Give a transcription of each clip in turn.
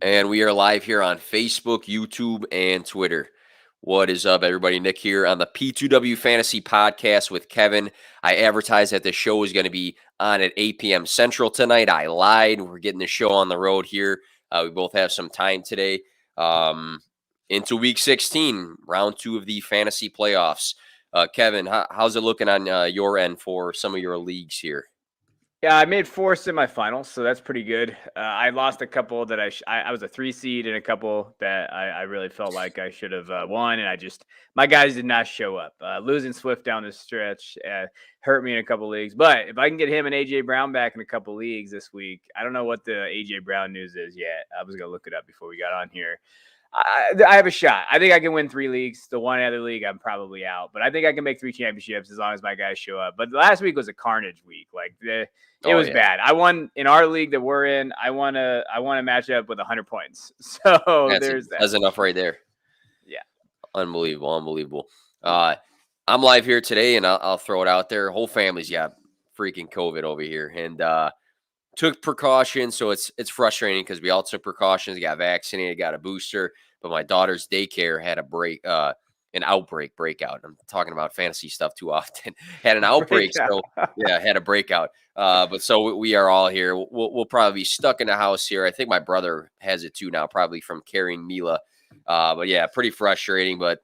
And we are live here on Facebook, YouTube, and Twitter. What is up, everybody? Nick here on the P2W Fantasy Podcast with Kevin. I advertised that the show was going to be on at 8 p.m. Central tonight. I lied. We're getting the show on the road here. We both have some time today. Into Week 16, round 2 of the fantasy playoffs. Kevin, how's it looking on your end for some of your leagues here? Yeah, I made 4 semifinals, so that's pretty good. I lost a couple that I was a 3 seed, and a couple that I really felt like I should have won, and my guys did not show up. Losing Swift down the stretch hurt me in a couple leagues, but if I can get him and AJ Brown back in a couple leagues this week, I don't know what the AJ Brown news is yet. I was gonna look it up before we got on here. I have a shot. I think I can win 3 leagues. The one other league, I'm probably out. But I think I can make 3 championships as long as my guys show up. But last week was a carnage week. It was bad. I won in our league that we're in. I won a matchup with 100 points. So there's that. That's enough right there. Yeah. Unbelievable. I'm live here today, and I'll throw it out there. Whole family's got freaking COVID over here, and took precautions. So it's frustrating because we all took precautions, got vaccinated, got a booster, but my daughter's daycare had a breakout. I'm talking about fantasy stuff too often. Had an outbreak, so yeah, had a breakout. But so we are all here. We'll probably be stuck in the house here. I think my brother has it too now, probably from carrying Mila. But yeah, pretty frustrating, but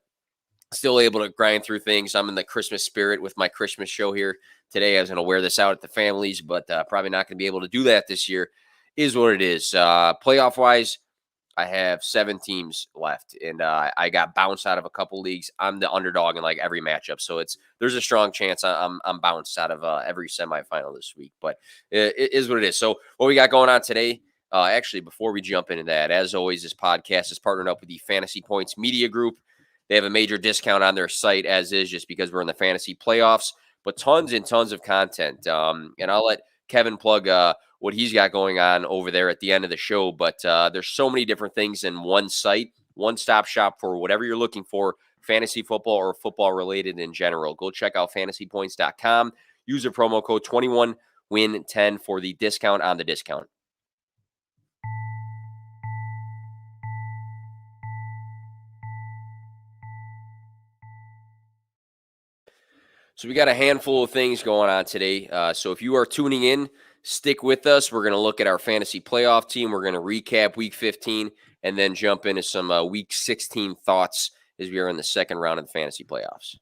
still able to grind through things. I'm in the Christmas spirit with my Christmas show here today. I was going to wear this out at the families, but probably not going to be able to do that this year. Is what it is. Playoff wise, I have 7 teams left, and I got bounced out of a couple leagues. I'm the underdog in like every matchup, so there's a strong chance I'm bounced out of every semifinal this week. But it is what it is. So what we got going on today? Actually, before we jump into that, as always, this podcast is partnered up with the Fantasy Points Media Group. They have a major discount on their site, as is, just because we're in the fantasy playoffs, but tons and tons of content. And I'll let Kevin plug what he's got going on over there at the end of the show. But there's so many different things in one site, one-stop shop for whatever you're looking for, fantasy football or football-related in general. Go check out fantasypoints.com. Use the promo code 21WIN10 for the discount on the discount. So we got a handful of things going on today. So if you are tuning in, stick with us. We're going to look at our fantasy playoff team. We're going to recap Week 15 and then jump into some Week 16 thoughts as we are in the second round of the fantasy playoffs.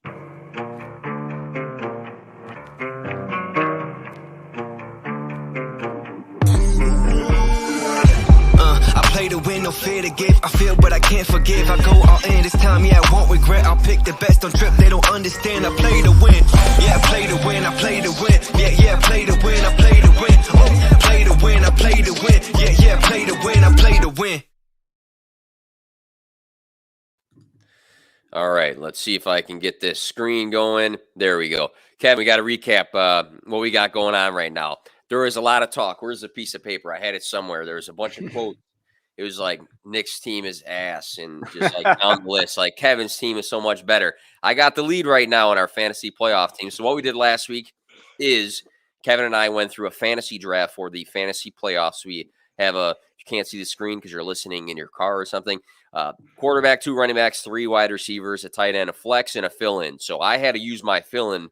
Play to win, no fear to give. I feel but I can't forgive. I go all in this time, yeah, I won't regret. I'll pick the best on trip, they don't understand. I play to win, yeah, I play to win, I play to win. Yeah, play to win, I play to win. Oh, play to win, I play to win. Yeah, play to win, I play to win. All right, let's see if I can get this screen going. There we go. Kevin, we got to recap what we got going on right now. There is a lot of talk. Where's the piece of paper? I had it somewhere. There was a bunch of quotes. It was like Nick's team is ass and just like down the list. Like Kevin's team is so much better. I got the lead right now in our fantasy playoff team. So what we did last week is Kevin and I went through a fantasy draft for the fantasy playoffs. We have you can't see the screen because you're listening in your car or something. Quarterback, 2 running backs, 3 wide receivers, a tight end, a flex, and a fill-in. So I had to use my fill-in.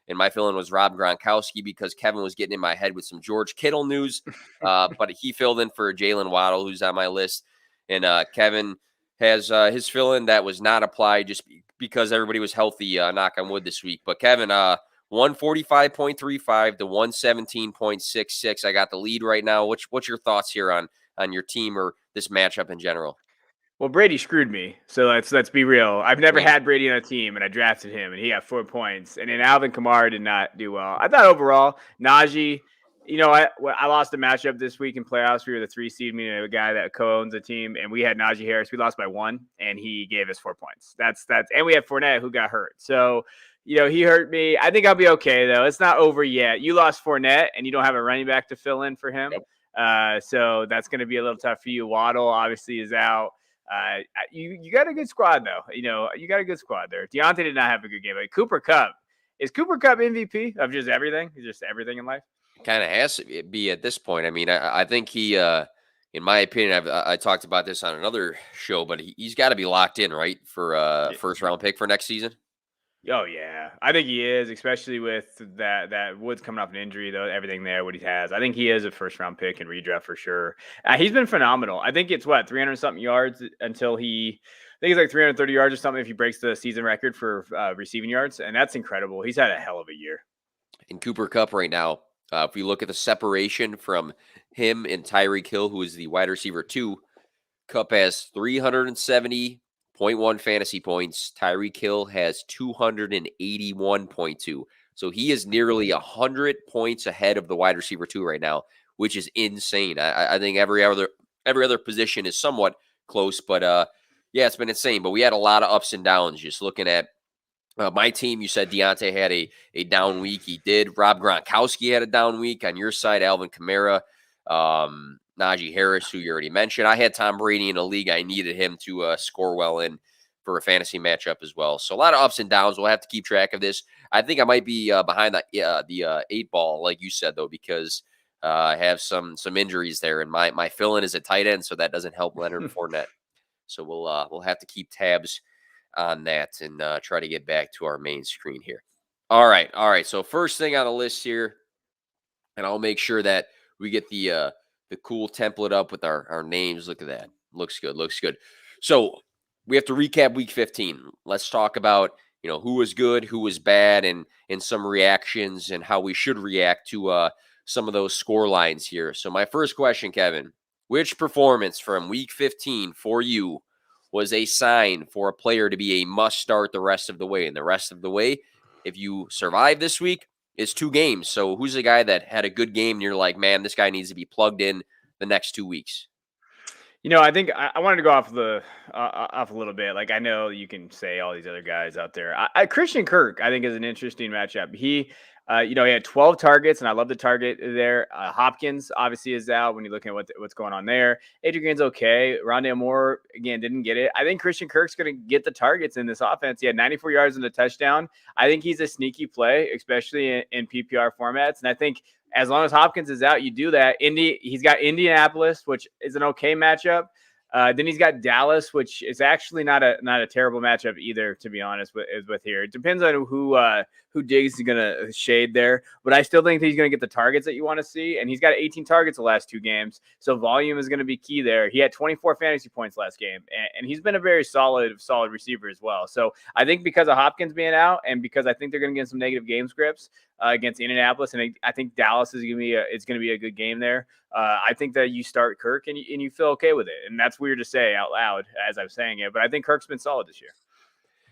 And my fill-in was Rob Gronkowski because Kevin was getting in my head with some George Kittle news. But he filled in for Jalen Waddle, who's on my list. And Kevin has his fill-in that was not applied just because everybody was healthy, knock on wood, this week. But Kevin, 145.35 to 117.66. I got the lead right now. What's your thoughts here on your team or this matchup in general? Well, Brady screwed me. So let's be real. I've never had Brady on a team, and I drafted him, and he got 4 points. And then Alvin Kamara did not do well. I thought overall, Najee, I lost a matchup this week in playoffs. We were the 3 seed, meaning a guy that co-owns a team, and we had Najee Harris. We lost by 1, and he gave us 4 points. That's and we had Fournette, who got hurt. So, he hurt me. I think I'll be okay, though. It's not over yet. You lost Fournette, and you don't have a running back to fill in for him. Yep. So that's going to be a little tough for you. Waddle obviously is out. You got a good squad, though. You got a good squad there. Deontay did not have a good game. But Cooper Kupp. Is Cooper Kupp MVP of just everything? Just everything in life? Kind of has to be at this point. I mean, I think he in my opinion, I talked about this on another show, but he's got to be locked in, right, for a first-round pick for next season? Oh yeah, I think he is, especially with that Woods coming off an injury, though everything there, what he has. I think he is a first round pick and redraft for sure. He's been phenomenal. I think it's 300 something yards until I think it's like 330 yards or something if he breaks the season record for receiving yards, and that's incredible. He's had a hell of a year. In Cooper Kupp right now, if we look at the separation from him and Tyreek Hill, who is the wide receiver 2, Kupp has 370.1 fantasy points. Tyreek Hill has 281.2. So he is nearly 100 points ahead of the wide receiver 2 right now, which is insane. I think every other position is somewhat close, but yeah, it's been insane. But we had a lot of ups and downs. Just looking at my team, you said Deontay had a down week. He did. Rob Gronkowski had a down week. On your side, Alvin Kamara, Najee Harris, who you already mentioned. I had Tom Brady in a league. I needed him to score well in for a fantasy matchup as well. So a lot of ups and downs. We'll have to keep track of this. I think I might be behind the 8 ball, like you said, though, because I have some injuries there, and my fill-in is a tight end, so that doesn't help Leonard Fournette. So we'll have to keep tabs on that and try to get back to our main screen here. All right. So first thing on the list here, and I'll make sure that we get the cool template up with our names. Look at that. Looks good. So we have to recap week 15. Let's talk about, who was good, who was bad, and some reactions and how we should react to some of those score lines here. So my first question, Kevin, which performance from week 15 for you was a sign for a player to be a must start the rest of the way? And the rest of the way, if you survive this week, is 2 games. So who's the guy that had a good game and you're like, man, this guy needs to be plugged in the next 2 weeks? I think I wanted to go off a little bit. Like, I know you can say all these other guys out there. Christian Kirk, I think, is an interesting matchup. He had 12 targets, and I love the target there. Hopkins obviously is out when you look at what's going on there. Adrian Green's okay. Rondale Moore, again, didn't get it. I think Christian Kirk's going to get the targets in this offense. He had 94 yards and a touchdown. I think he's a sneaky play, especially in PPR formats. And I think as long as Hopkins is out, you do that. He's got Indianapolis, which is an okay matchup. Then he's got Dallas, which is actually not a terrible matchup either, to be honest with here. It depends on who Diggs is going to shade there, but I still think that he's going to get the targets that you want to see, and he's got 18 targets the last 2 games, so volume is going to be key there. He had 24 fantasy points last game, and he's been a very solid receiver as well. So I think because of Hopkins being out, and because I think they're going to get some negative game scripts against Indianapolis, and I think Dallas is going to be a good game there. I think that you start Kirk and you feel okay with it, and that's weird to say out loud as I'm saying it, but I think Kirk's been solid this year.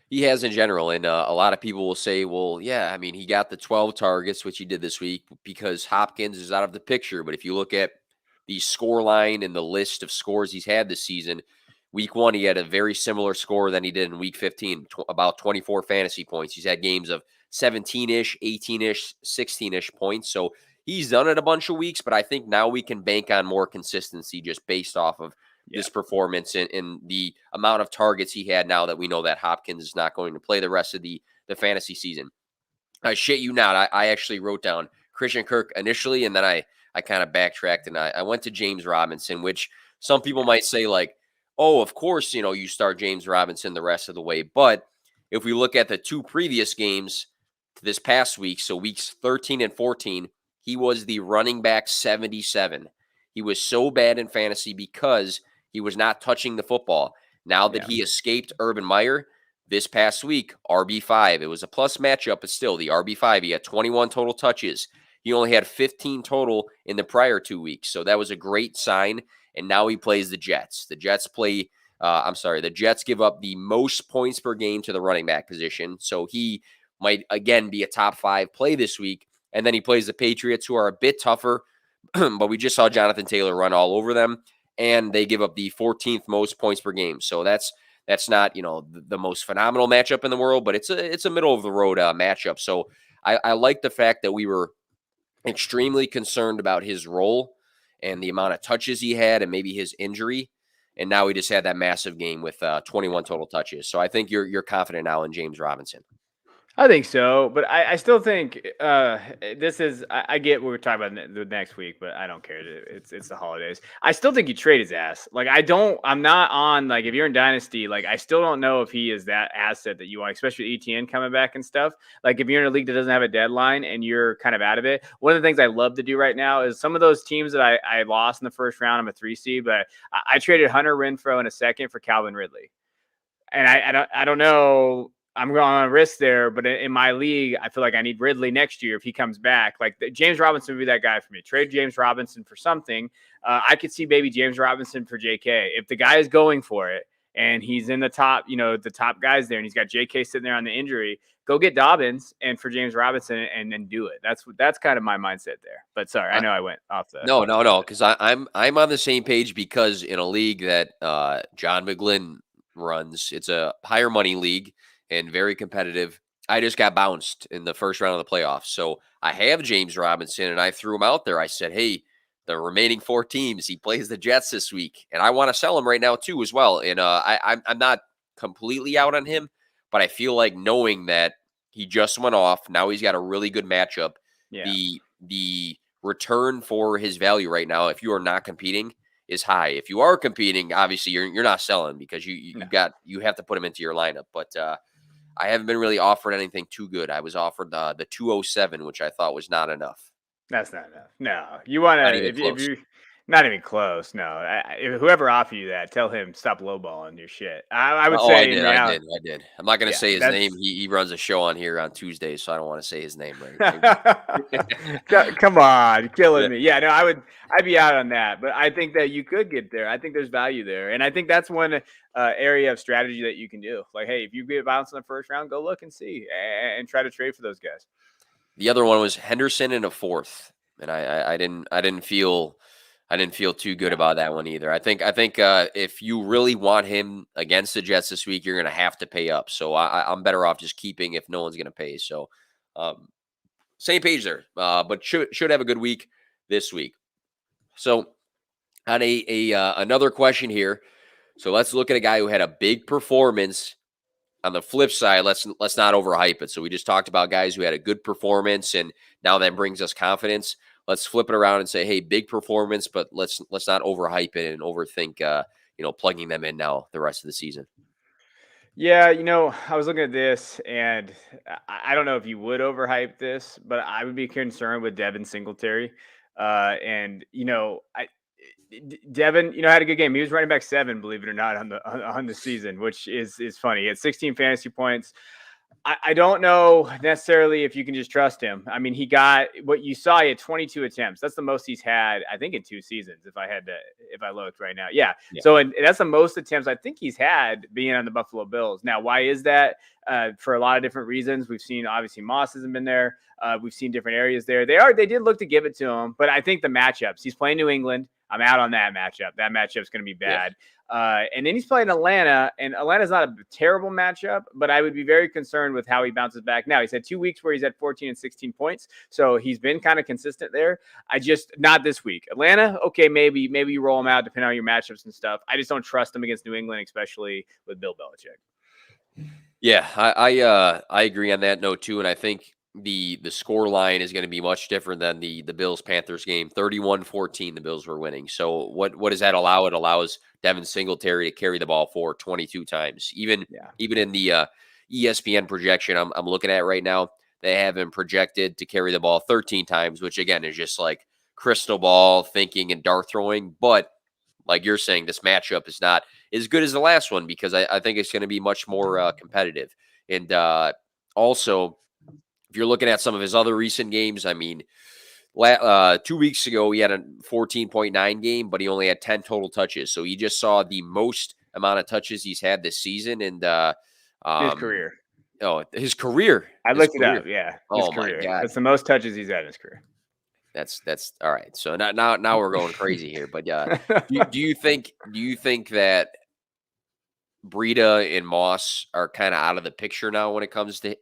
He has in general, and a lot of people will say, well, yeah, I mean, he got the 12 targets, which he did this week, because Hopkins is out of the picture. But if you look at the score line and the list of scores he's had this season, week 1, he had a very similar score than he did in week 15, about 24 fantasy points. He's had games of 17-ish, 18-ish, 16-ish points. So he's done it a bunch of weeks, but I think now we can bank on more consistency just based off of this performance and the amount of targets he had now that we know that Hopkins is not going to play the rest of the fantasy season. I shit you not. I actually wrote down Christian Kirk initially, and then I kind of backtracked, and I went to James Robinson, which some people might say like, oh, of course, you start James Robinson the rest of the way. But if we look at the 2 previous games this past week, so weeks 13 and 14, he was the running back 77. He was so bad in fantasy because he was not touching the football. Now that he escaped Urban Meyer this past week, RB5. It was a plus matchup, but still, the RB5, he had 21 total touches. He only had 15 total in the prior 2 weeks. So that was a great sign. And now he plays the Jets. The Jets give up the most points per game to the running back position. So he might, again, be a top 5 play this week. And then he plays the Patriots, who are a bit tougher. But we just saw Jonathan Taylor run all over them. And they give up the 14th most points per game. So that's not, the most phenomenal matchup in the world, but it's a middle of the road matchup. So I like the fact that we were extremely concerned about his role and the amount of touches he had and maybe his injury. And now he just had that massive game with 21 total touches. So I think you're confident now in James Robinson. I think so, but I still think this is. I get what we're talking about the next week, but I don't care. It's the holidays. I still think you trade his ass. Like I'm not on like if you're in Dynasty, like I still don't know if he is that asset that you want, especially ETN coming back and stuff. Like if you're in a league that doesn't have a deadline and you're kind of out of it. One of the things I love to do right now is some of those teams that I lost in the first round. I'm a 3 seed, but I traded Hunter Renfrow in a second for Calvin Ridley, and I don't know. I'm going on a risk there, but in my league, I feel like I need Ridley next year if he comes back. Like James Robinson would be that guy for me. Trade James Robinson for something. I could see maybe James Robinson for JK if the guy is going for it and he's in the top, the top guys there, and he's got JK sitting there on the injury. Go get Dobbins and for James Robinson and then do it. That's kind of my mindset there. But sorry, I know I went off the no, because I'm on the same page because in a league that John McGlynn runs, it's a higher money league and very competitive. I just got bounced in the first round of the playoffs. So I have James Robinson, and I threw him out there. I said, hey, the remaining 4 teams, he plays the Jets this week, and I want to sell him right now too as well. And I'm not completely out on him, but I feel like knowing that he just went off, now he's got a really good matchup. Yeah. The return for his value right now, if you are not competing, is high. If you are competing, obviously you're not selling because you have to put him into your lineup. But I haven't been really offered anything too good. I was offered the 207, which I thought was not enough. That's not enough. No, you want to if you not even close. No, if whoever offered you that, tell him stop lowballing your shit. I would say I did. I'm not going to say his name. He runs a show on here on Tuesdays, so I don't want to say his name right. Come on, killing me. Yeah, no, I'd be out on that, but I think that you could get there. I think there's value there, and I think that's one area of strategy that you can do. Like, hey, if you get bounced in the first round, go look and see, and try to trade for those guys. The other one was Henderson in a 4th, and I didn't feel too good about that one either. I think if you really want him against the Jets this week, you're going to have to pay up. So I'm better off just keeping if no one's going to pay. So same page there, but should have a good week this week. So on another question here. So let's look at a guy who had a big performance. On the flip side, let's not overhype it. So we just talked about guys who had a good performance, and now that brings us confidence. Let's flip it around and say, hey, big performance, but let's not overhype it and overthink, plugging them in now the rest of the season. Yeah, I was looking at this, and I don't know if you would overhype this, but I would be concerned with Devin Singletary. Devin, had a good game. He was running back 7, believe it or not, on the season, which is funny. He had 16 fantasy points. I don't know necessarily if you can just trust him. I mean, he got what you saw. He had 22 attempts. That's the most he's had, I think, in 2 seasons. If I looked right now, yeah. So, and that's the most attempts I think he's had being on the Buffalo Bills. Now, why is that? For a lot of different reasons. We've seen obviously Moss hasn't been there. We've seen different areas there. They did look to give it to him, but I think the matchups. He's playing New England. I'm out on that matchup. That matchup's going to be bad. Yeah. And then he's playing Atlanta, and Atlanta's not a terrible matchup, but I would be very concerned with how he bounces back. Now, he's had 2 weeks where he's at 14 and 16 points, so he's been kind of consistent there. Not this week. Atlanta, okay, maybe you roll him out depending on your matchups and stuff. I just don't trust him against New England, especially with Bill Belichick. Yeah, I agree on that note too, and I think the score line is going to be much different than the Bills-Panthers game. 31-14, the Bills were winning. So what does that allow? It allows Devin Singletary to carry the ball for 22 times. Even in the ESPN projection I'm looking at right now, they have him projected to carry the ball 13 times, which again is just like crystal ball thinking and dart throwing. But like you're saying, this matchup is not as good as the last one because I think it's going to be much more competitive. And also, if you're looking at some of his other recent games, I mean, 2 weeks ago, he had a 14.9 game, but he only had 10 total touches. So he just saw the most amount of touches he's had this season. And his career. Oh, his career. I looked it up. Yeah. His career. My God. That's the most touches he's had in his career. That's all right. So now we're going crazy here. But do you think that Breida and Moss are kind of out of the picture now when it comes to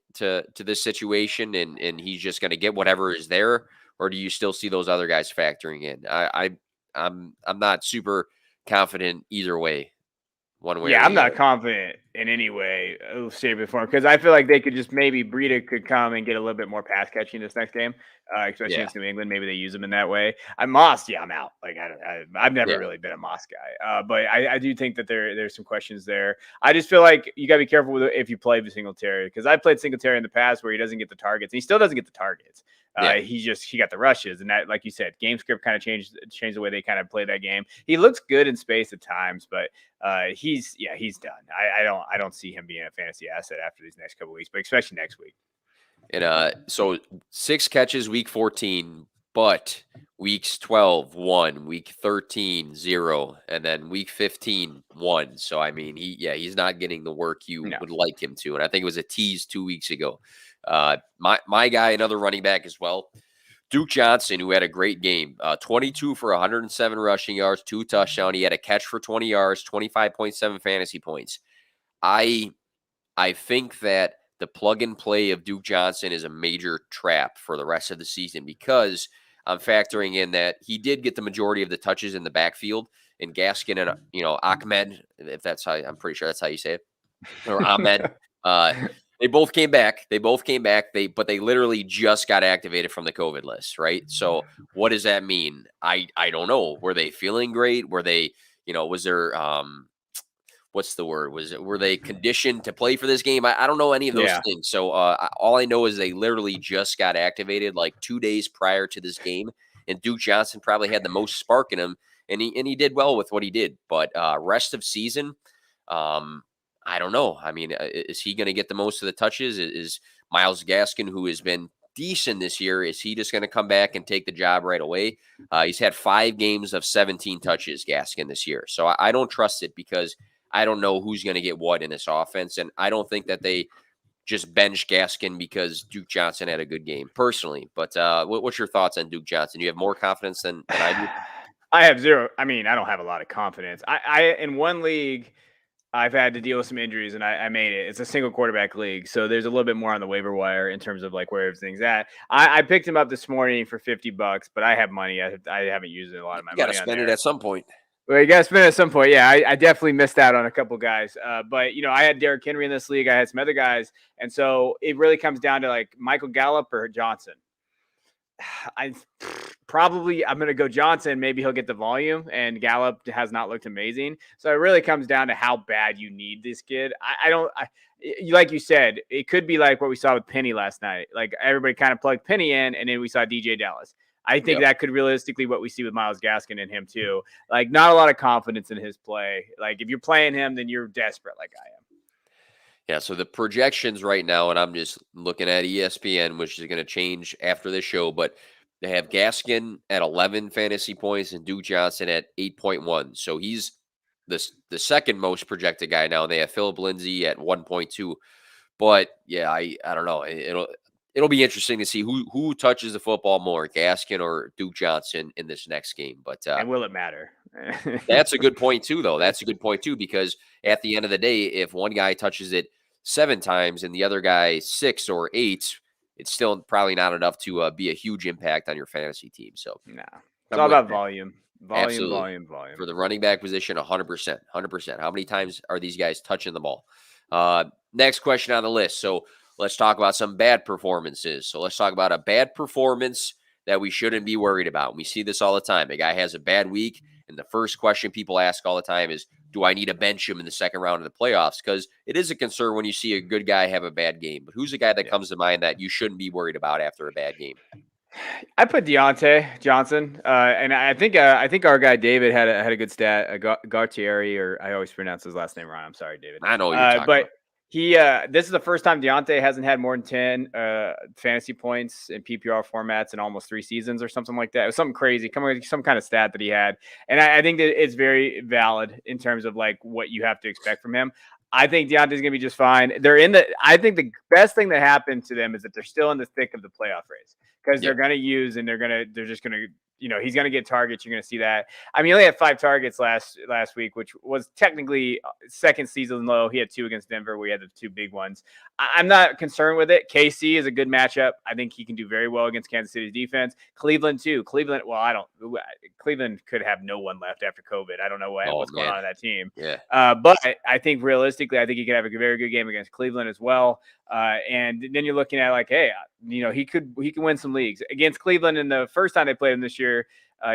this situation, and he's just going to get whatever is there, or do you still see those other guys factoring in? I'm not super confident either way. One way. Yeah, I'm not confident in any way, shape, or form. Because I feel like they could just maybe Breida could come and get a little bit more pass catching this next game, especially against New England. Maybe they use him in that way. Moss, I'm out. Like I've never really been a Moss guy, but I do think that there's some questions there. I just feel like you got to be careful with if you play the Singletary, because I played Singletary in the past where he doesn't get the targets. And he still doesn't get the targets. He got the rushes, and that, like you said, game script kind of changed the way they kind of play that game. He looks good in space at times, but he's done. I don't see him being a fantasy asset after these next couple of weeks, but especially next week. And so 6 catches week 14, but weeks 12, 1, week 13, 0, and then week 15, 1. So I mean, he's not getting the work you would like him to. And I think it was a tease 2 weeks ago. My guy, another running back as well, Duke Johnson, who had a great game, 22 for 107 rushing yards, 2 touchdowns. He had a catch for 20 yards, 25.7 fantasy points. I think that the plug and play of Duke Johnson is a major trap for the rest of the season, because I'm factoring in that he did get the majority of the touches in the backfield, and Gaskin and Ahmed, if that's how, I'm pretty sure that's how you say it, or Ahmed. They both came back. But they literally just got activated from the COVID list, right? So what does that mean? I don't know. Were they feeling great? Were they, was there what's the word? Were they conditioned to play for this game? I don't know any of those things. So all I know is they literally just got activated like 2 days prior to this game, and Duke Johnson probably had the most spark in him, and he did well with what he did. But rest of season, I don't know. I mean, is he going to get the most of the touches? Is Myles Gaskin, who has been decent this year, is he just going to come back and take the job right away? He's had 5 games of 17 touches, Gaskin, this year. So I don't trust it, because I don't know who's going to get what in this offense. And I don't think that they just bench Gaskin because Duke Johnson had a good game, personally. But what's your thoughts on Duke Johnson? Do you have more confidence than I do? I have zero. I mean, I don't have a lot of confidence. I in one league, I've had to deal with some injuries, and I made it. It's a single quarterback league, so there's a little bit more on the waiver wire in terms of like where everything's at. I picked him up this morning for $50, but I have money. I haven't used a lot of my money. You got to spend it at some point. Well, you got to spend it at some point. Yeah, I definitely missed out on a couple guys. But I had Derrick Henry in this league. I had some other guys, and so it really comes down to like Michael Gallup or Johnson. I'm going to go Johnson. Maybe he'll get the volume, and Gallup has not looked amazing. So it really comes down to how bad you need this kid. Like you said, it could be like what we saw with Penny last night. Like everybody kind of plugged Penny in, and then we saw DJ Dallas. I think that could realistically what we see with Myles Gaskin and him too. Like not a lot of confidence in his play. Like if you're playing him, then you're desperate like I am. Yeah, so the projections right now, and I'm just looking at ESPN, which is going to change after this show, but they have Gaskin at 11 fantasy points and Duke Johnson at 8.1. So he's the second most projected guy now. They have Philip Lindsay at 1.2. But yeah, I don't know. It'll be interesting to see who touches the football more, Gaskin or Duke Johnson in this next game. But and will it matter? That's a good point too, though. That's a good point too, because at the end of the day, if one guy touches it 7 times and the other guy 6 or 8, it's still probably not enough to be a huge impact on your fantasy team. So it's all about volume. Volume. For the running back position, 100%. How many times are these guys touching the ball? Next question on the list. So let's talk about some bad performances. So let's talk about a bad performance that we shouldn't be worried about. We see this all the time. A guy has a bad week, and the first question people ask all the time is, do I need to bench him in the second round of the playoffs? Because it is a concern when you see a good guy have a bad game. But who's the guy that comes to mind that you shouldn't be worried about after a bad game? I put Deontay Johnson, and I think our guy David had a good stat. Gartieri, or I always pronounce his last name wrong. I'm sorry, David. I know what you're talking about. He this is the first time Deontay hasn't had more than 10 fantasy points in PPR formats in almost 3 seasons or something like that. It was something crazy, some kind of stat that he had. And I think that it's very valid in terms of like what you have to expect from him. I think Deontay's gonna be just fine. I think the best thing that happened to them is that they're still in the thick of the playoff race, because they're gonna use and they're just gonna he's going to get targets. You're going to see that. I mean, he only had 5 targets last week, which was technically second season low. He had 2 against Denver, where he had the 2 big ones. I'm not concerned with it. KC is a good matchup. I think he can do very well against Kansas City's defense. Cleveland too. Cleveland could have no one left after COVID. I don't know what's going on in that team. Yeah. But I think realistically, I think he could have a very good game against Cleveland as well. And then you're looking at like, hey, he can win some leagues against Cleveland. And the first time they played him this year,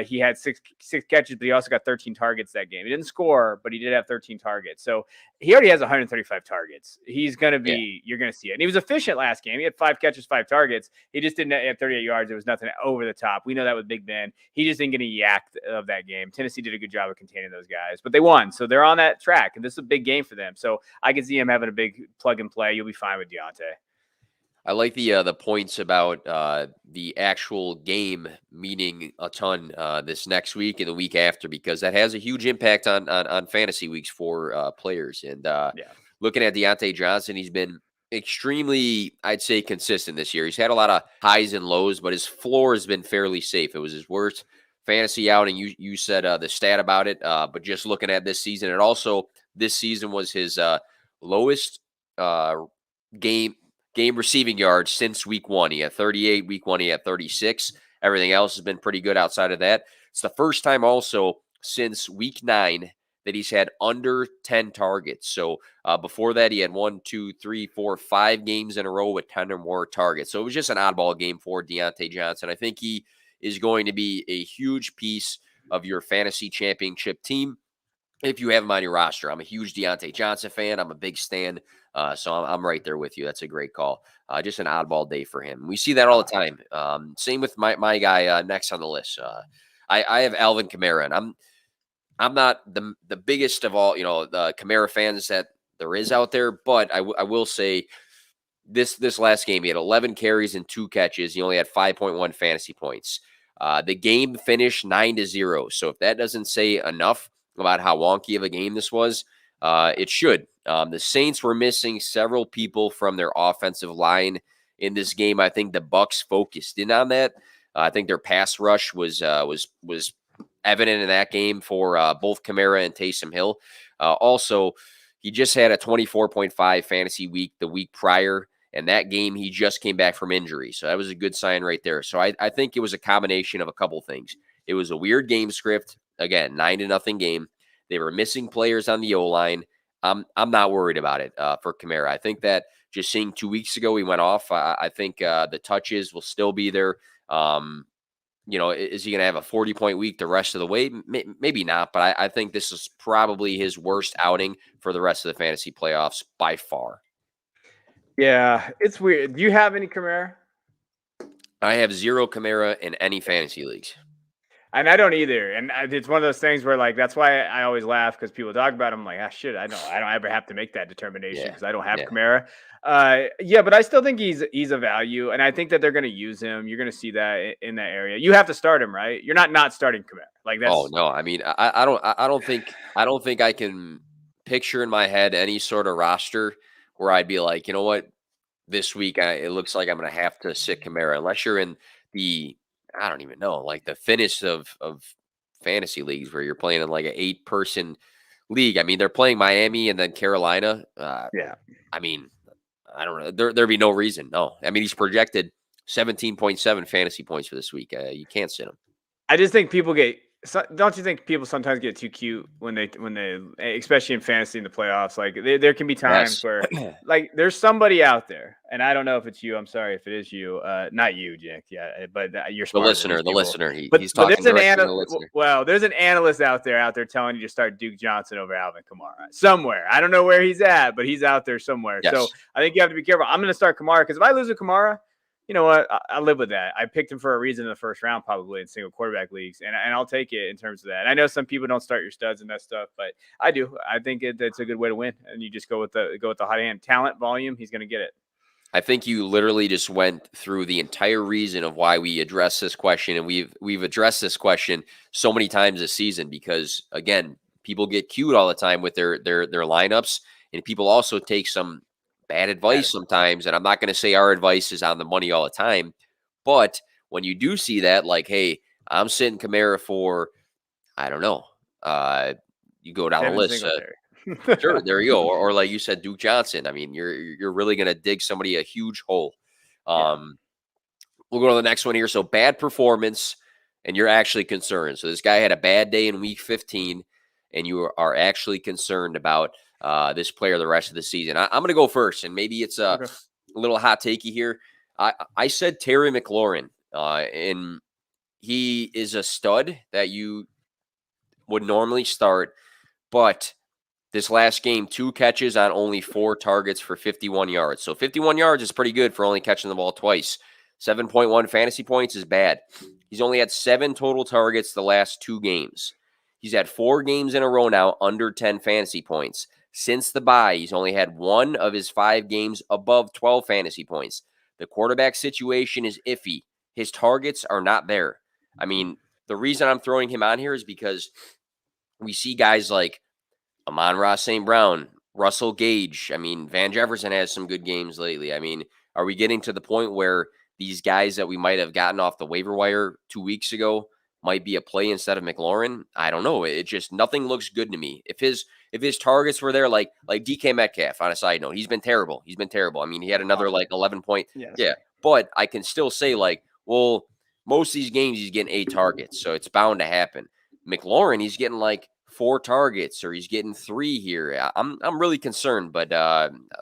he had six catches, but he also got 13 targets that game. He didn't score, but he did have 13 targets. So he already has 135 targets. He's going to be, you're going to see it. And he was efficient last game. He had 5 catches, 5 targets. He just didn't have 38 yards. It was nothing over the top. We know that with Big Ben. He just didn't get a yak of that game. Tennessee did a good job of containing those guys, but they won. So they're on that track, and this is a big game for them. So I can see him having a big plug and play. You'll be fine with Deontay. I like the points about the actual game meaning a ton this next week and the week after, because that has a huge impact on fantasy weeks for players. And looking at Deontay Johnson, he's been extremely, I'd say, consistent this year. He's had a lot of highs and lows, but his floor has been fairly safe. It was his worst fantasy outing. You said the stat about it, but just looking at this season, and also this season was his lowest game receiving yards since week 1. He had 38. Week 1, he had 36. Everything else has been pretty good outside of that. It's the first time also since week 9 that he's had under 10 targets. So before that, he had 5 games in a row with 10 or more targets. So it was just an oddball game for Deontay Johnson. I think he is going to be a huge piece of your fantasy championship team if you have him on your roster. I'm a huge Deontay Johnson fan. I'm a big stan. So I'm right there with you. That's a great call. Just an oddball day for him. We see that all the time. Same with my guy next on the list. I have Alvin Kamara, and I'm not the biggest of all, the Kamara fans that there is out there, but I will say this last game, he had 11 carries and 2 catches. He only had 5.1 fantasy points. The game finished 9-0. So if that doesn't say enough about how wonky of a game this was, it should. The Saints were missing several people from their offensive line in this game. I think the Bucs focused in on that. I think their pass rush was evident in that game for both Kamara and Taysom Hill. Also, he just had a 24.5 fantasy week the week prior, and that game he just came back from injury. So that was a good sign right there. So I think it was a combination of a couple things. It was a weird game script. Again, 9-0 game. They were missing players on the O-line. I'm not worried about it for Kamara. I think that just seeing 2 weeks ago he went off. I think the touches will still be there. Is he going to have a 40-point week the rest of the way? Maybe not, but I think this is probably his worst outing for the rest of the fantasy playoffs by far. Yeah, it's weird. Do you have any Kamara? I have 0 Kamara in any fantasy leagues. And I don't either. And it's one of those things where, like, that's why I always laugh because people talk about him. I'm like, I don't ever have to make that determination because I don't have Kamara. But I still think he's a value, and I think that they're going to use him. You're going to see that in that area. You have to start him, right? You're not starting Kamara. Like that's. Oh no, I mean, I don't think I can picture in my head any sort of roster where I'd be like, you know what, this week it looks like I'm going to have to sit Kamara unless you're in the. I don't even know, like the thinnest of fantasy leagues where you're playing in like an 8-person league. I mean, they're playing Miami and then Carolina. I mean, I don't know. There'd be no reason. No. I mean, he's projected 17.7 fantasy points for this week. You can't sit him. I just think people don't you think people sometimes get too cute when they, especially in fantasy in the playoffs? Like there can be times where like there's somebody out there, and I don't know if it's you. I'm sorry if it is you. Not you, Jack. Yeah, but you're the listener. He's talking directly to the listener. Well, there's an analyst out there telling you to start Duke Johnson over Alvin Kamara somewhere. I don't know where he's at, but he's out there somewhere. Yes. So I think you have to be careful. I'm going to start Kamara because if I lose a Kamara, you know what? I live with that. I picked him for a reason in the first round, probably in single quarterback leagues, and I'll take it in terms of that. I know some people don't start your studs and that stuff, but I do. I think it's a good way to win, and you just go with the hot hand, talent, volume. He's going to get it. I think you literally just went through the entire reason of why we address this question, and we've addressed this question so many times this season because again, people get cued all the time with their lineups, and people also take some bad advice sometimes. And I'm not going to say our advice is on the money all the time, but when you do see that, like, hey, I'm sitting Kamara for, I don't know. You go down the Devin list. Singletary. Sure, there you go. Or like you said, Duke Johnson. I mean, you're really going to dig somebody a huge hole. Yeah. We'll go to the next one here. So bad performance, and you're actually concerned. So this guy had a bad day in week 15, and you are actually concerned about this player the rest of the season. I'm going to go first, and maybe it's a little hot takey here. I said Terry McLaurin, and he is a stud that you would normally start, but this last game, 2 catches on only 4 targets for 51 yards. So 51 yards is pretty good for only catching the ball twice. 7.1 fantasy points is bad. He's only had 7 total targets the last 2 games. He's had 4 games in a row now under 10 fantasy points. Since the bye, he's only had 1 of his 5 games above 12 fantasy points. The quarterback situation is iffy. His targets are not there. I mean, the reason I'm throwing him on here is because we see guys like Amon-Ra St. Brown, Russell Gage. I mean, Van Jefferson has some good games lately. I mean, are we getting to the point where these guys that we might have gotten off the waiver wire 2 weeks ago might be a play instead of McLaurin? I don't know. It just, nothing looks good to me. If his targets were there, like DK Metcalf, on a side note, he's been terrible. I mean, he had another like 11 point. Yeah. But I can still say like, well, most of these games he's getting 8 targets, so it's bound to happen. McLaurin, he's getting like 4 targets, or he's getting 3 here. I'm really concerned, but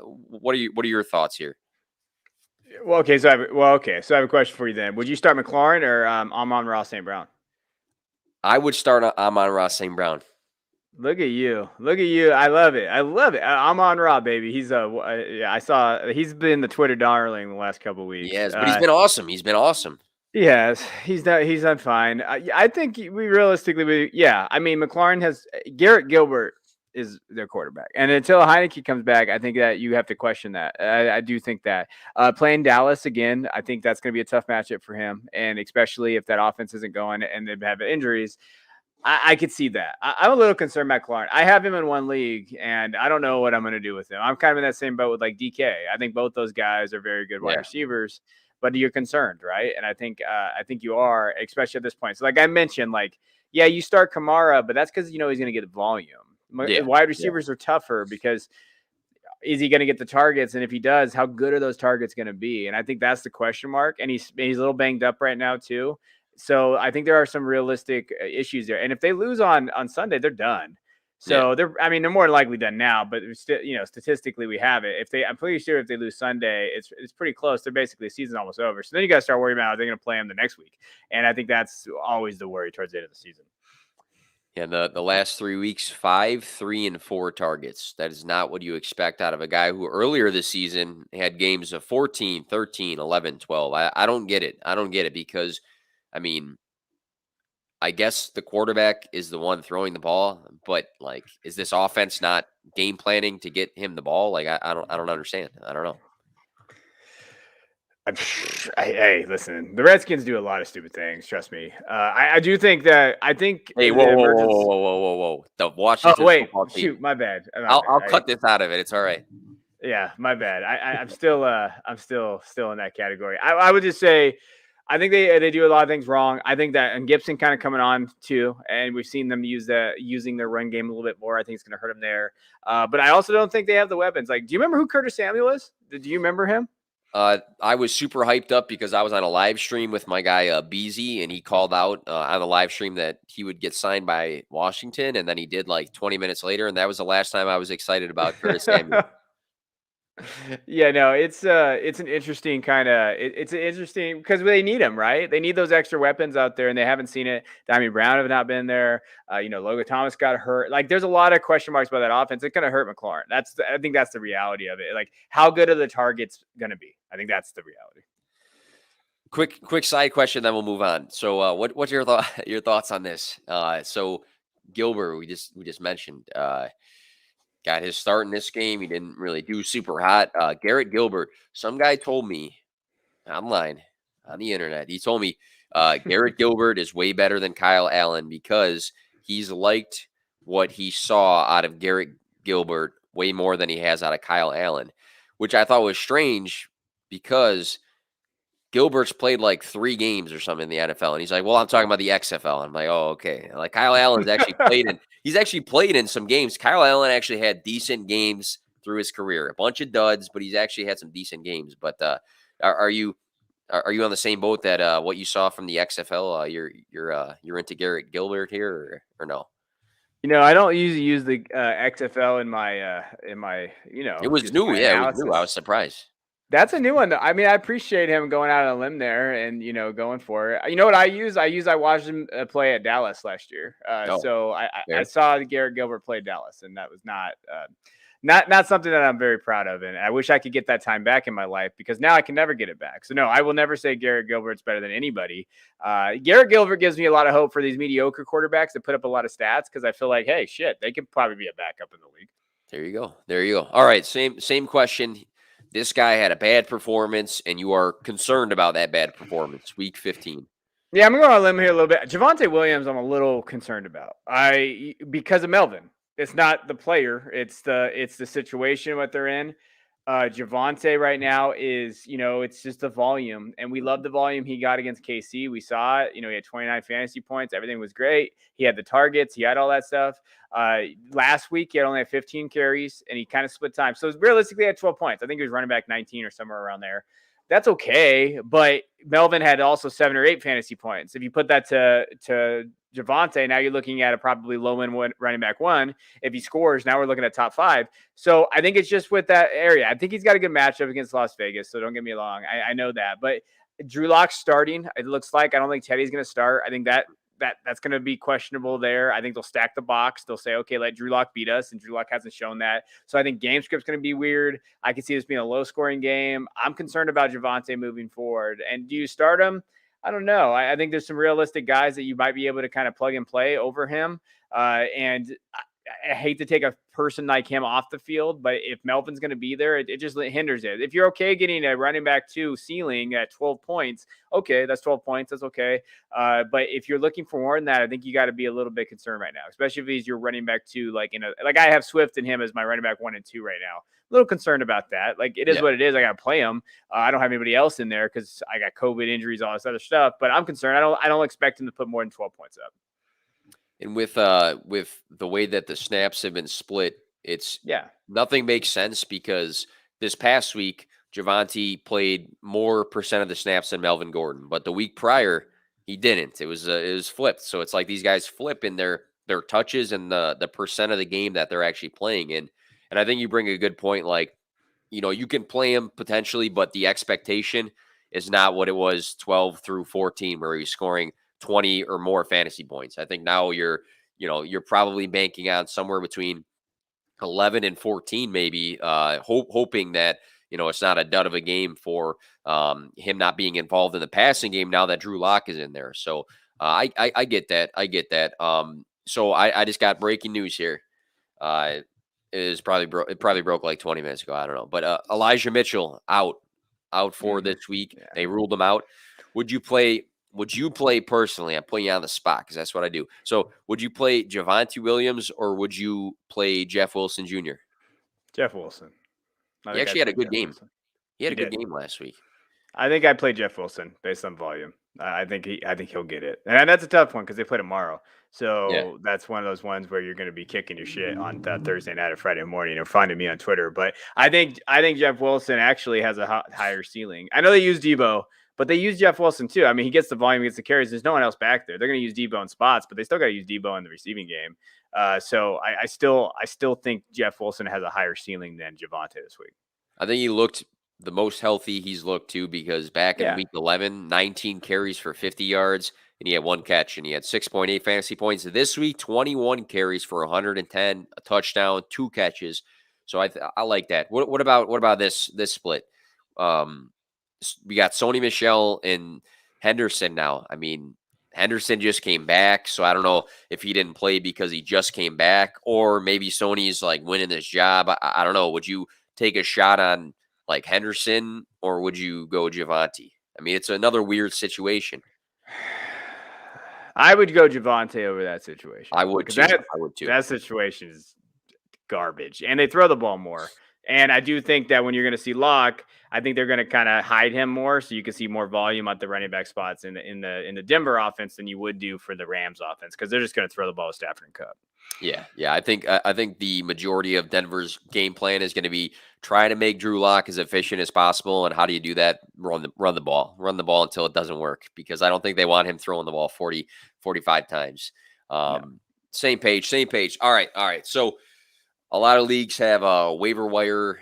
what are your thoughts here? So I have a question for you then. Would you start McLaurin or Amon-Ra St. Brown? I would start Amon-Ra St. Brown. Look at you. I love it. Amon-Ra, baby. I saw he's been the Twitter darling the last couple of weeks. Yes, but he's been awesome. Yes, he's done fine. I think I mean, McLaurin has Garrett Gilbert is their quarterback, and until Heineke comes back, I think that you have to question that. I do think that playing Dallas again, I think that's going to be a tough matchup for him, and especially if that offense isn't going and they have injuries. I could see that. I'm a little concerned about McLaurin. I have him in one league, and I don't know what I'm going to do with him. I'm kind of in that same boat with like DK. I think both those guys are very good wide receivers, but you're concerned, right? And I think you are, especially at this point. So like I mentioned, you start Kamara, but that's because he's going to get volume. Wide receivers are tougher because is he going to get the targets? And if he does, how good are those targets going to be? And I think that's the question mark. And he's a little banged up right now too. So I think there are some realistic issues there. And if they lose on Sunday, they're done. So they're more than likely done now, but still, statistically we have it. I'm pretty sure if they lose Sunday, it's pretty close. They're basically the season's almost over. So then you got to start worrying about, are they going to play them the next week? And I think that's always the worry towards the end of the season. Yeah, the last 3 weeks, 5, 3, and 4 targets. That is not what you expect out of a guy who earlier this season had games of 14, 13, 11, 12. I don't get it. I don't get it because, I mean, I guess the quarterback is the one throwing the ball, but like, is this offense not game planning to get him the ball? Like, I don't understand. I don't know. Hey, listen, the Redskins do a lot of stupid things. Trust me. I do think that. Hey, whoa! The Washington. Oh wait, shoot, my bad. I'll cut this out of it. It's all right. Yeah, my bad. I'm still in that category. I would just say, I think they do a lot of things wrong. I think that, and Gibson kind of coming on too, and we've seen them using their run game a little bit more. I think it's going to hurt them there. But I also don't think they have the weapons. Like, do you remember who Curtis Samuel is? Do you remember him? I was super hyped up because I was on a live stream with my guy Beezy, and he called out on the live stream that he would get signed by Washington, and then he did like 20 minutes later, and that was the last time I was excited about Curtis Samuel. Yeah, no, it's an interesting kind of it's interesting because they need him, right? They need those extra weapons out there, and they haven't seen it. Diamond Brown have not been there. Logan Thomas got hurt. Like, there's a lot of question marks about that offense. It's going to hurt McLaurin. I think that's the reality of it. Like, how good are the targets going to be? I think that's the reality. Quick side question, then we'll move on. So, what's your thoughts on this? So Gilbert, we just mentioned, got his start in this game. He didn't really do super hot. Garrett Gilbert, some guy told me online on the internet, he told me Garrett Gilbert is way better than Kyle Allen because he's liked what he saw out of Garrett Gilbert way more than he has out of Kyle Allen, which I thought was strange because Gilbert's played like 3 games or something in the NFL. And he's like, well, I'm talking about the XFL. I'm like, oh, okay. Like Kyle Allen's actually played in some games. Kyle Allen actually had decent games through his career, a bunch of duds, but he's actually had some decent games. But are you on the same boat that what you saw from the XFL? You're into Garrett Gilbert here or no? I don't usually use the XFL in my It was just new. my Yeah, it was new. I analysis. was surprised. That's a new one. I mean, I appreciate him going out on a limb there and going for it. You know what I use? I watched him play at Dallas last year. So I fair. saw Garrett Gilbert play Dallas, and that was not something that I'm very proud of. And I wish I could get that time back in my life because now I can never get it back. So no, I will never say Garrett Gilbert's better than anybody. Garrett Gilbert gives me a lot of hope for these mediocre quarterbacks that put up a lot of stats because I feel like, hey, shit, they could probably be a backup in the league. There you go. All right, same question. This guy had a bad performance, and you are concerned about that bad performance. Week 15. Yeah, I'm going to go on a limb here a little bit. Javonte Williams, I'm a little concerned about. Because of Melvin. It's not the player. It's the situation what they're in. Javonte right now is, it's just the volume. And we love the volume he got against KC. We saw it. He had 29 fantasy points. Everything was great. He had the targets. He had all that stuff. Last week, he had only 15 carries, and he kind of split time. So realistically, he had 12 points. I think he was running back 19 or somewhere around there. That's okay. But Melvin had also 7 or 8 fantasy points. If you put that to Javonte, now you're looking at a probably low-end running back 1. If he scores, now we're looking at top 5. So I think it's just with that area. I think he's got a good matchup against Las Vegas, so don't get me wrong. I know that. But Drew Lock's starting, it looks like. I don't think Teddy's going to start. I think that's going to be questionable there. I think they'll stack the box. They'll say, okay, let Drew Lock beat us, and Drew Lock hasn't shown that. So I think game script's going to be weird. I can see this being a low-scoring game. I'm concerned about Javonte moving forward. And do you start him? I don't know. I think there's some realistic guys that you might be able to kind of plug and play over him. And I hate to take a person like him off the field, but if Melvin's going to be there, it just hinders it. If you're okay getting a running back 2 ceiling at 12 points, okay, that's 12 points. That's okay. But if you're looking for more than that, I think you got to be a little bit concerned right now, especially if he's your running back 2, like I have Swift and him as my running back 1 and 2 right now. A little concerned about that. Like it is what it is. I got to play him. I don't have anybody else in there because I got COVID injuries, all this other stuff, but I'm concerned. I don't expect him to put more than 12 points up. And with the way that the snaps have been split, nothing makes sense because this past week Javonte played more percent of the snaps than Melvin Gordon, but the week prior he didn't. It was flipped. So it's like these guys flip in their touches and the percent of the game that they're actually playing in. And I think you bring a good point. Like, you can play him potentially, but the expectation is not what it was 12 through 14, where he's scoring 20 or more fantasy points. I think now you're probably banking on somewhere between 11 and 14, maybe, hoping that, it's not a dud of a game for him not being involved in the passing game now that Drew Lock is in there. So I get that. So I just got breaking news here. It probably broke like 20 minutes ago. I don't know. But Elijah Mitchell out for this week. Yeah. They ruled him out. Would you play personally? I'm putting you on the spot because that's what I do. So would you play Javonte Williams or would you play Jeff Wilson Jr.? Jeff Wilson. He actually had a good game. He had a good game last week. I think I'd play Jeff Wilson based on volume. I think he'll get it. And that's a tough one because they play tomorrow. So that's one of those ones where you're going to be kicking your shit on Thursday night or Friday morning or finding me on Twitter. But I think Jeff Wilson actually has a higher ceiling. I know they use Debo, but they use Jeff Wilson too. I mean, he gets the volume, he gets the carries. There's no one else back there. They're going to use Debo in spots, but they still got to use Debo in the receiving game. So I still think Jeff Wilson has a higher ceiling than Javonte this week. I think he looked the most healthy he's looked to because back in week 11, 19 carries for 50 yards, and he had 1 catch, and he had 6.8 fantasy points. This week, 21 carries for 110, a touchdown, 2 catches. So I like that. What about this split? We got Sony Michel and Henderson now. I mean, Henderson just came back, so I don't know if he didn't play because he just came back, or maybe Sony's like winning this job. I don't know. Would you take a shot on like Henderson, or would you go Javonte? I mean, it's another weird situation. I would go Javonte over that situation. I would too. That situation is garbage, and they throw the ball more. And I do think that when you're going to see Locke, I think they're going to kind of hide him more, so you can see more volume at the running back spots in the Denver offense than you would do for the Rams offense, because they're just going to throw the ball to Stafford and Cup. Yeah. I think the majority of Denver's game plan is going to be trying to make Drew Lock as efficient as possible. And how do you do that? Run the ball until it doesn't work, because I don't think they want him throwing the ball 40, 45 times. Same page. All right. So a lot of leagues have waiver wire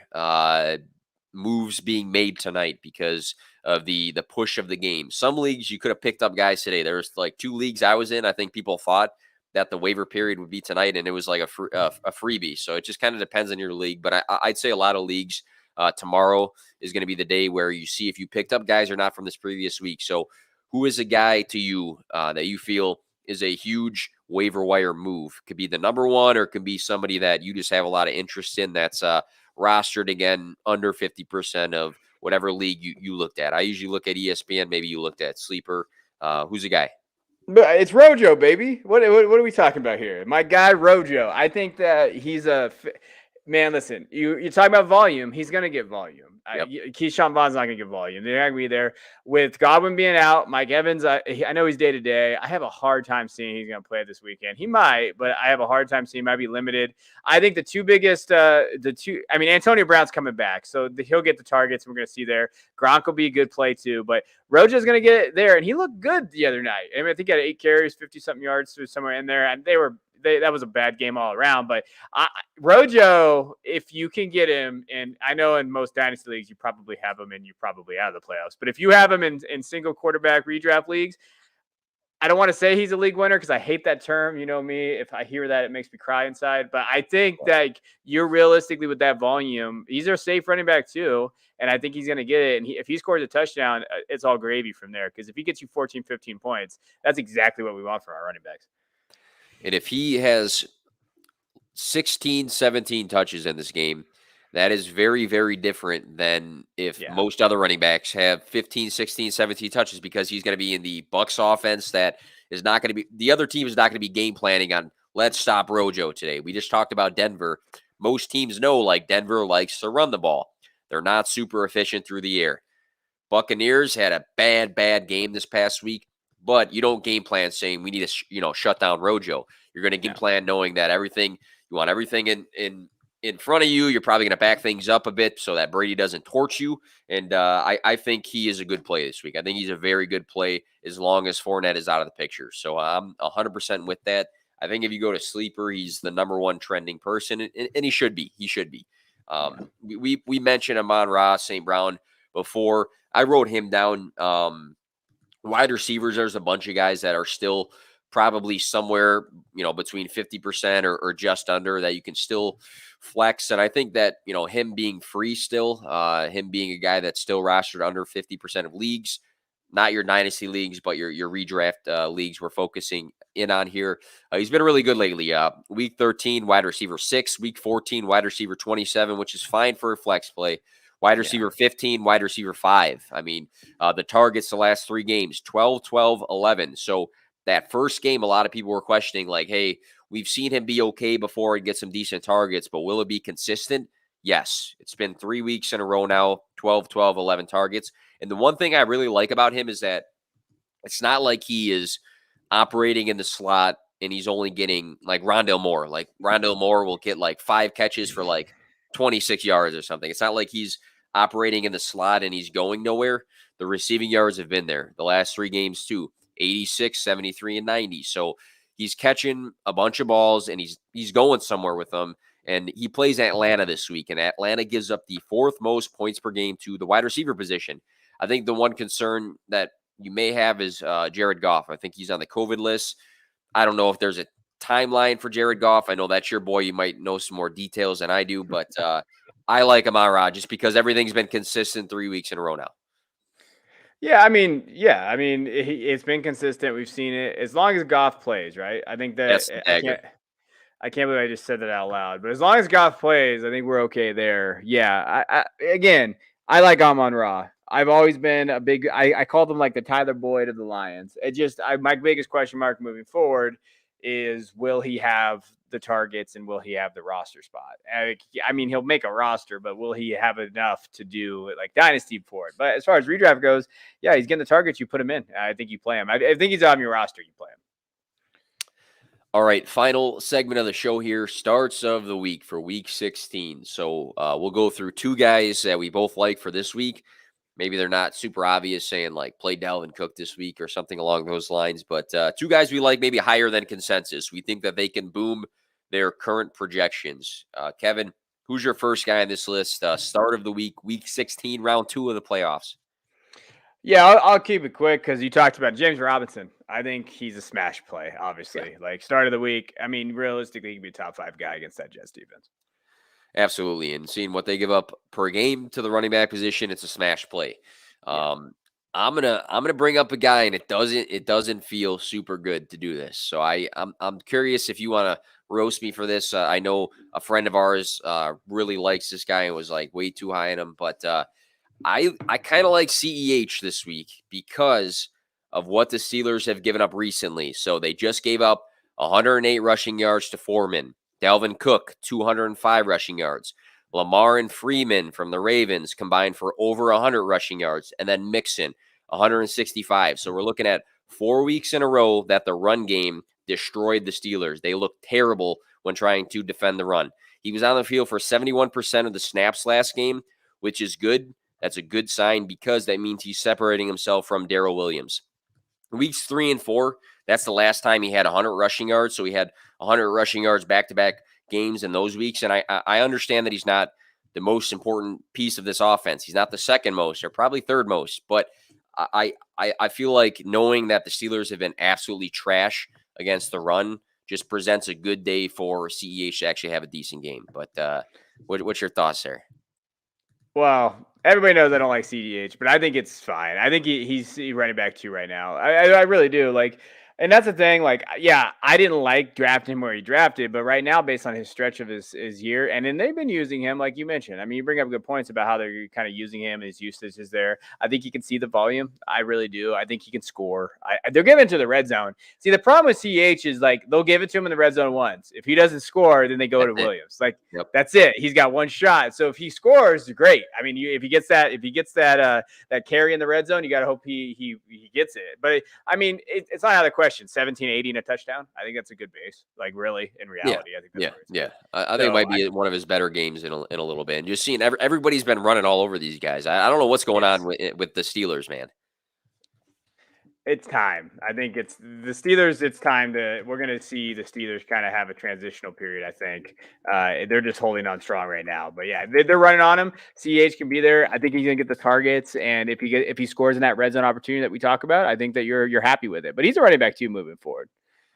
moves being made tonight because of the push of the game. Some leagues you could have picked up guys today. There's like 2 leagues I was in. I think people thought that the waiver period would be tonight, and it was like a freebie. So it just kind of depends on your league. But I'd say a lot of leagues tomorrow is going to be the day where you see if you picked up guys or not from this previous week. So who is a guy to you that you feel is a huge waiver wire move? Could be the number one, or it could be somebody that you just have a lot of interest in that's rostered again under 50% of whatever league you looked at. I usually look at ESPN. Maybe you looked at Sleeper. Who's a guy? But it's Rojo, baby. What are we talking about here? My guy Rojo. I think that he's man. Listen, you talk about volume. He's gonna get volume. Yep. Keyshawn Vaughn's not gonna get volume. They're not gonna be there with Godwin being out. Mike Evans. I know he's day to day. I have a hard time seeing he's gonna play this weekend. He might, but I have a hard time seeing he might be limited. I think the two biggest, Antonio Brown's coming back, so he'll get the targets. We're gonna see there. Gronk will be a good play too, but Rojo's going to get it there, and he looked good the other night. I think he had 8 carries, 50-something yards somewhere in there, and that was a bad game all around. But Rojo, if you can get him, and I know in most dynasty leagues you probably have him and you're probably out of the playoffs, but if you have him in single quarterback redraft leagues, I don't want to say he's a league winner because I hate that term. You know me. If I hear that, it makes me cry inside. But I think that you're realistically with that volume, he's a safe running back too. And I think he's going to get it. And if he scores a touchdown, it's all gravy from there. Because if he gets you 14, 15 points, that's exactly what we want from our running backs. And if he has 16, 17 touches in this game, that is very, very different than if most other running backs have 15, 16, 17 touches, because he's going to be in the Bucs offense that is not going to be – the other team is not going to be game planning on let's stop Rojo today. We just talked about Denver. Most teams know, like, Denver likes to run the ball. They're not super efficient through the air. Buccaneers had a bad game this past week, but you don't game plan saying we need to shut down Rojo. You're going to game plan knowing that you want everything in front of you. You're probably going to back things up a bit so that Brady doesn't torch you. And I think he is a good play this week. I think he's a very good play as long as Fournette is out of the picture. So I'm 100% with that. I think if you go to Sleeper, he's the number one trending person, and he should be. We mentioned Amon-Ra St. Brown before. I wrote him down. Wide receivers, there's a bunch of guys that are still probably somewhere, between 50% or just under that you can still flex. And I think that, him being free still, him being a guy that's still rostered under 50% of leagues, not your dynasty leagues, but your redraft leagues we're focusing in on here. He's been really good lately. Week 13, wide receiver 6, week 14, wide receiver 27, which is fine for a flex play. Wide receiver 15, wide receiver 5. I mean, the targets the last 3 games, 12, 12, 11. So that first game, a lot of people were questioning, like, hey, we've seen him be okay before and get some decent targets, but will it be consistent? Yes. It's been 3 weeks in a row now, 12, 12, 11 targets. And the one thing I really like about him is that it's not like he is operating in the slot and he's only getting like Rondale Moore. Like Rondale Moore will get like 5 catches for like 26 yards or something. It's not like he's operating in the slot and he's going nowhere. The receiving yards have been there the last 3 games too, 86, 73, and 90. So he's catching a bunch of balls and he's going somewhere with them. And he plays Atlanta this week, and Atlanta gives up the 4th most points per game to the wide receiver position. I think the one concern that you may have is Jared Goff. I think he's on the COVID list. I don't know if there's a timeline for Jared Goff. I know that's your boy. You might know some more details than I do, but I like Amon-Ra just because everything's been consistent 3 weeks in a row now. It's been consistent. We've seen it as long as Goff plays, right? I think that I can't believe I just said that out loud, but as long as Goff plays, I think we're okay there. Yeah. I like Amon-Ra. I've always been a big, I call them like the Tyler Boyd of the Lions. My biggest question mark moving forward is will he have the targets and will he have the roster spot? I mean, he'll make a roster, but will he have enough to do like dynasty for it? But as far as redraft goes, yeah, he's getting the targets. You put him in. I think you play him. I think he's on your roster. You play him. All right, final segment of the show here, starts of the week for week 16. So we'll go through two guys that we both like for this week. Maybe they're not super obvious, saying like play Dalvin Cook this week or something along those lines. But two guys we like maybe higher than consensus. We think that they can boom their current projections. Kevin, who's your first guy on this list? Start of the week, week 16, round 2 of the playoffs. Yeah, I'll keep it quick because you talked about James Robinson. I think he's a smash play, obviously. Yeah. Like start of the week. I mean, realistically, he could be a top 5 guy against that Jets defense. Absolutely. And seeing what they give up per game to the running back position, it's a smash play. I'm gonna bring up a guy, and it doesn't feel super good to do this. So I'm curious if you want to roast me for this. I know a friend of ours really likes this guy and was like way too high on him, but I kind of like CEH this week because of what the Steelers have given up recently. So they just gave up 108 rushing yards to Foreman. Dalvin Cook, 205 rushing yards. Lamar and Freeman from the Ravens combined for over 100 rushing yards. And then Mixon, 165. So we're looking at 4 weeks in a row that the run game destroyed the Steelers. They looked terrible when trying to defend the run. He was on the field for 71% of the snaps last game, which is good. That's a good sign because that means he's separating himself from Darrell Williams. Weeks 3 and 4, that's the last time he had 100 rushing yards. So he had 100 rushing yards back-to-back games in those weeks. And I understand that he's not the most important piece of this offense. He's not the second most or probably third most. But I feel like knowing that the Steelers have been absolutely trash against the run just presents a good day for CEH to actually have a decent game. But what's your thoughts there? Well, everybody knows I don't like CDH, but I think it's fine. I think he's running back 2 right now. I really do. Like, and that's the thing. Like, yeah, I didn't like drafting him where he drafted, but right now, based on his stretch of his year, and then they've been using him, like you mentioned. I mean, you bring up good points about how they're kind of using him. His usage is there. I think he can see the volume. I really do. I think he can score. They're giving it to the red zone. See, the problem with CH is like they'll give it to him in the red zone once. If he doesn't score, then they go to Williams. Like that's it. He's got one shot. So if he scores, great. I mean, if he gets that carry in the red zone, you got to hope he gets it. But I mean, it's not out of the question. 17-80 and a touchdown. I think that's a good base. Like really, in reality, I think that's I think it might be one of his better games in a little bit. And just seeing everybody's been running all over these guys. I don't know what's going on with the Steelers, man. It's time. I think it's the Steelers. It's time we're going to see the Steelers kind of have a transitional period. I think they're just holding on strong right now. But yeah, they're running on him. CH can be there. I think he's going to get the targets, and if he scores in that red zone opportunity that we talk about, I think that you're happy with it. But he's a running back too moving forward.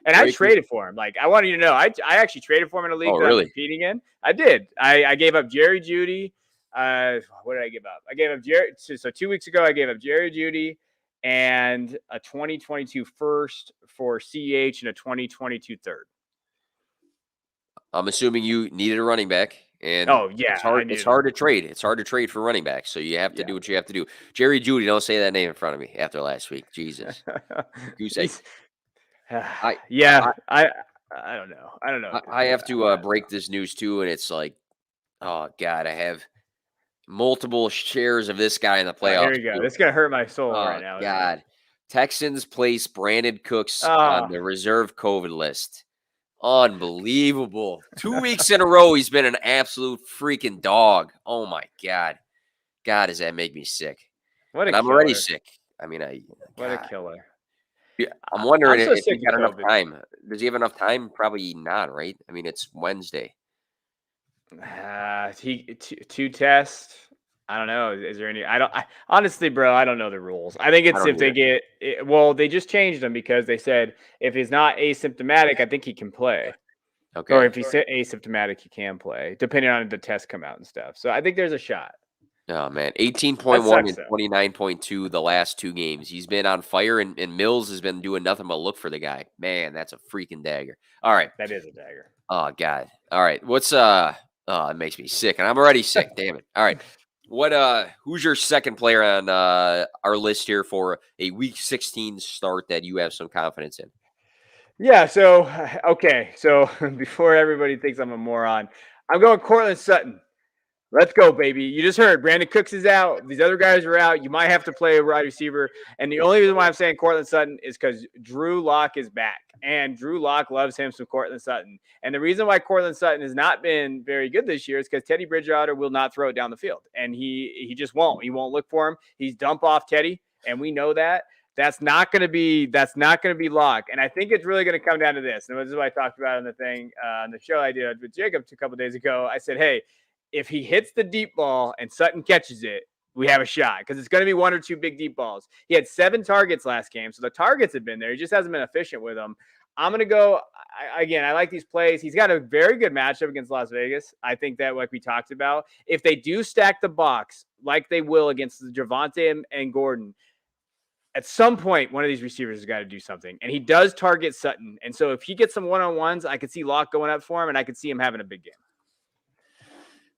And I traded for him. Like I wanted you to know, I actually traded for him in a league that I'm competing in. I did. I gave up Jerry Jeudy. What did I give up? I gave up Jerry. So 2 weeks ago, I gave up Jerry Jeudy and a 2022 first for CH and a 2022 third. I'm assuming you needed a running back. And it's hard to trade. It's hard to trade for running backs. So you have to do what you have to do. Jerry Jeudy, don't say that name in front of me after last week. Jesus. Goose egg. I don't know. I have to break this news too, and it's like, oh God, I have multiple shares of this guy in the playoffs. Here you go. This is gonna hurt my soul right now. God, Texans place Brandon Cooks on the reserve COVID list. Unbelievable! 2 weeks in a row, he's been an absolute freaking dog. Oh my God, does that make me sick? I'm already sick. I mean, what a killer. Yeah, I'm wondering if he got enough time. Does he have enough time? Probably not, right? I mean, it's Wednesday. Two tests. I don't know. Is there any? Honestly, bro, I don't know the rules. I think it's if they get it. Well, they just changed them because they said if he's not asymptomatic, I think he can play. Okay. Or if he's asymptomatic, he can play, depending on the tests come out and stuff. So I think there's a shot. Oh, man. 18.1 and 29.2 the last 2 games. He's been on fire, and Mills has been doing nothing but look for the guy. Man, that's a freaking dagger. All right. That is a dagger. Oh, God. All right. What's it makes me sick, and I'm already sick. Damn it. All right. Who's your second player on our list here for a Week 16 start that you have some confidence in? Yeah. So, okay. So before everybody thinks I'm a moron, I'm going Cortland Sutton. Let's go, baby. You just heard Brandon Cooks is out. These other guys are out. You might have to play a wide receiver. And the only reason why I'm saying Cortland Sutton is because Drew Lock is back. And Drew Lock loves him some Cortland Sutton. And the reason why Cortland Sutton has not been very good this year is because Teddy Bridgewater will not throw it down the field. And he just won't. He won't look for him. He's dump off Teddy. And we know that. That's not going to be Lock. And I think it's really going to come down to this. And this is what I talked about on the thing on the show I did with Jacob a couple days ago. I said, hey, if he hits the deep ball and Sutton catches it, we have a shot because it's going to be one or two big deep balls. He had 7 targets last game, so the targets have been there. He just hasn't been efficient with them. I'm going to go again. I like these plays. He's got a very good matchup against Las Vegas. I think that, like we talked about, if they do stack the box like they will against Javonte and Gordon, at some point, one of these receivers has got to do something. And he does target Sutton. And so if he gets some one-on-ones, I could see Locke going up for him, and I could see him having a big game.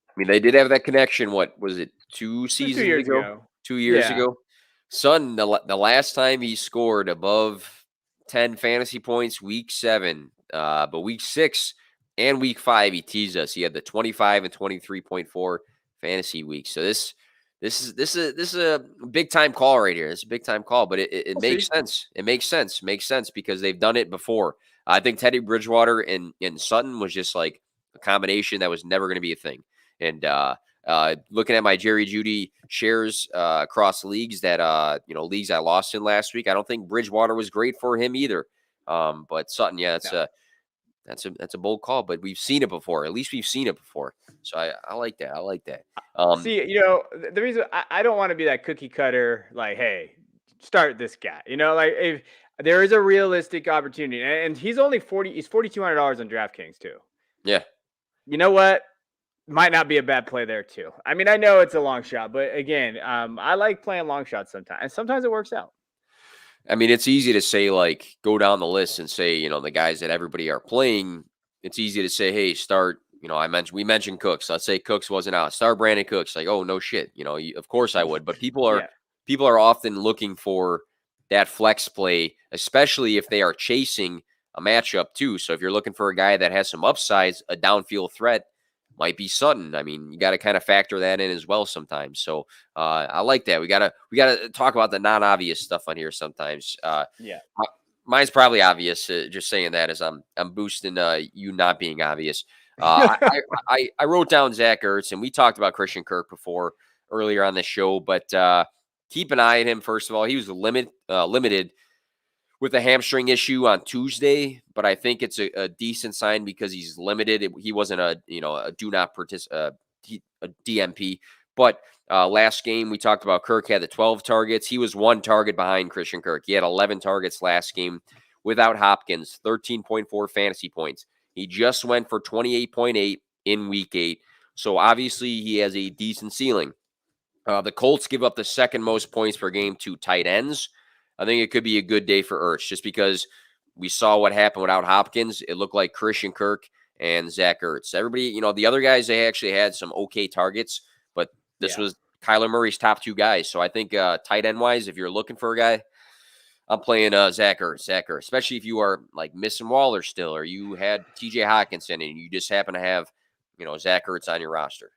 I mean, they did have that connection. What was it? 2 seasons 2 years ago? 2 years ago. Sutton, the last time he scored above 10 fantasy points, week 7, but week 6 and week 5, he teased us. He had the 25 and 23.4 fantasy weeks. So this is a big time call right here. It's a big time call, but it makes sense. It makes sense because they've done it before. I think Teddy Bridgewater and Sutton was just like a combination that was never going to be a thing. And looking at my Jerry Jeudy shares across leagues that leagues I lost in last week, I don't think Bridgewater was great for him either. But Sutton, yeah, that's a bold call, but we've seen it before. At least we've seen it before. So I like that. I like that. See, the reason I don't want to be that cookie cutter, like, hey, start this guy. Like if there is a realistic opportunity, and he's only he's $4,200 on DraftKings too. Yeah. You know what? Might not be a bad play there too. I mean, I know it's a long shot, but again, I like playing long shots sometimes, and sometimes it works out. I mean, it's easy to say, like, go down the list and say, the guys that everybody are playing. It's easy to say, hey, start. We mentioned Cooks. Let's say Cooks wasn't out. Start Brandon Cooks. Like, oh no shit. Of course I would. But people are often looking for that flex play, especially if they are chasing a matchup too. So if you're looking for a guy that has some upsides, a downfield threat might be Sutton. I mean, you got to kind of factor that in as well sometimes. So I like that. We gotta talk about the non-obvious stuff on here sometimes. Mine's probably obvious. Just saying that as I'm boosting you not being obvious. I wrote down Zach Ertz, and we talked about Christian Kirk before earlier on the show, but keep an eye on him. First of all, he was limited with a hamstring issue on Tuesday, but I think it's a decent sign because he's limited. He wasn't a do not participate, a DMP. But last game we talked about Kirk had the 12 targets. He was 1 target behind Christian Kirk. He had 11 targets last game without Hopkins, 13.4 fantasy points. He just went for 28.8 in week 8. So obviously he has a decent ceiling. The Colts give up the second most points per game to tight ends. I think it could be a good day for Ertz just because we saw what happened without Hopkins. It looked like Christian Kirk and Zach Ertz. Everybody, the other guys, they actually had some okay targets, but this was Kyler Murray's top 2 guys. So I think tight end wise, if you're looking for a guy, I'm playing Zach Ertz, especially if you are like missing Waller still, or you had TJ Hawkinson and you just happen to have, Zach Ertz on your roster.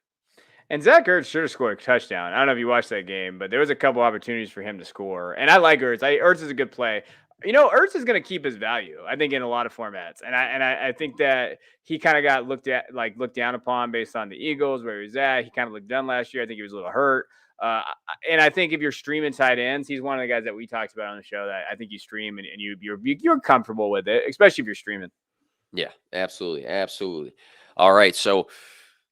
And Zach Ertz should have scored a touchdown. I don't know if you watched that game, but there was a couple opportunities for him to score. And I like Ertz. Ertz is a good play. Ertz is going to keep his value, I think, in a lot of formats. And I think that he kind of got looked down upon based on the Eagles, where he was at. He kind of looked done last year. I think he was a little hurt. And I think if you're streaming tight ends, he's one of the guys that we talked about on the show that I think you stream and you're comfortable with it, especially if you're streaming. Yeah, absolutely. Absolutely. All right. So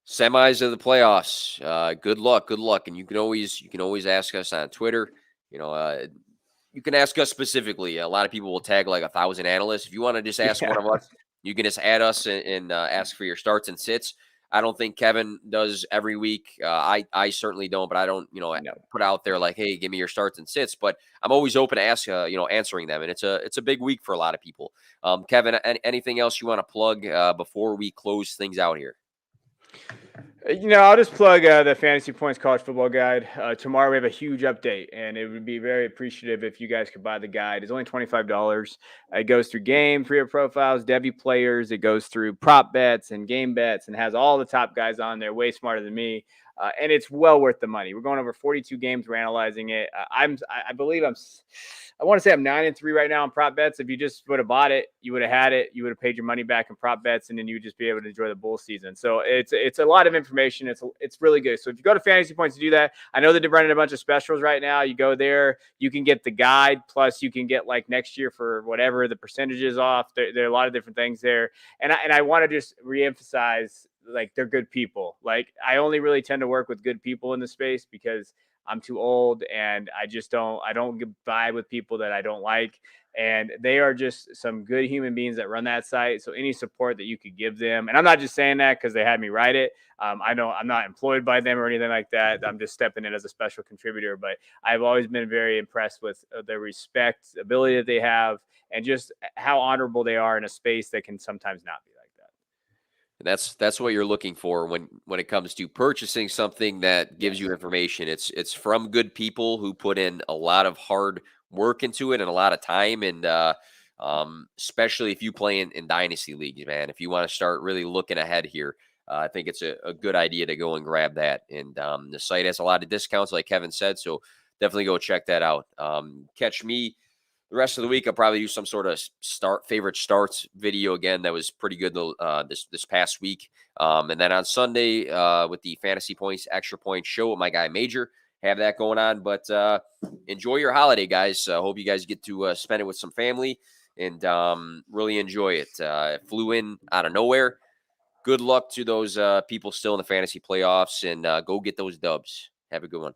semis of the playoffs. Good luck. And you can always ask us on Twitter. You can ask us specifically. A lot of people will tag like 1,000 analysts. If you want to just ask one of us, you can just add us and ask for your starts and sits. I don't think Kevin does every week. I certainly don't, but I don't, put out there like, hey, give me your starts and sits. But I'm always open to ask, answering them. And it's a big week for a lot of people. Kevin, anything else you want to plug before we close things out here? I'll just plug the Fantasy Points College Football Guide. Tomorrow we have a huge update, and it would be very appreciative if you guys could buy the guide. It's only $25. It goes through game, player profiles, Devy players. It goes through prop bets and game bets, and has all the top guys on there, way smarter than me. And it's well worth the money. We're going over 42 games. We're analyzing it. I want to say I'm 9-3 right now in prop bets. If you just would have bought it, you would have had it. You would have paid your money back in prop bets, and then you would just be able to enjoy the bull season. So it's a lot of information. It's really good. So if you go to Fantasy Points to do that, I know that they're running a bunch of specials right now. You go there, you can get the guide, plus you can get like next year for whatever the percentages off. There are a lot of different things there, and I want to just reemphasize, like, they're good people. Like, I only really tend to work with good people in the space because I'm too old and I don't get by with people that I don't like. And they are just some good human beings that run that site. So any support that you could give them, and I'm not just saying that because they had me write it. I know I'm not employed by them or anything like that. I'm just stepping in as a special contributor, but I've always been very impressed with their respect, ability that they have, and just how honorable they are in a space that can sometimes not be like that. And that's what you're looking for when it comes to purchasing something that gives you information. It's from good people who put in a lot of hard work into it and a lot of time. And especially if you play in dynasty leagues, man, if you want to start really looking ahead here, I think it's a good idea to go and grab that. And the site has a lot of discounts, like Kevin said, so definitely go check that out. Catch me the rest of the week. I'll probably do some sort of favorite starts video again. That was pretty good this past week. And then on Sunday with the Fantasy Points Extra Point Show with my guy Major, have that going on. But enjoy your holiday, guys. Hope you guys get to spend it with some family and really enjoy it. Flew in out of nowhere. Good luck to those people still in the fantasy playoffs, and go get those dubs. Have a good one.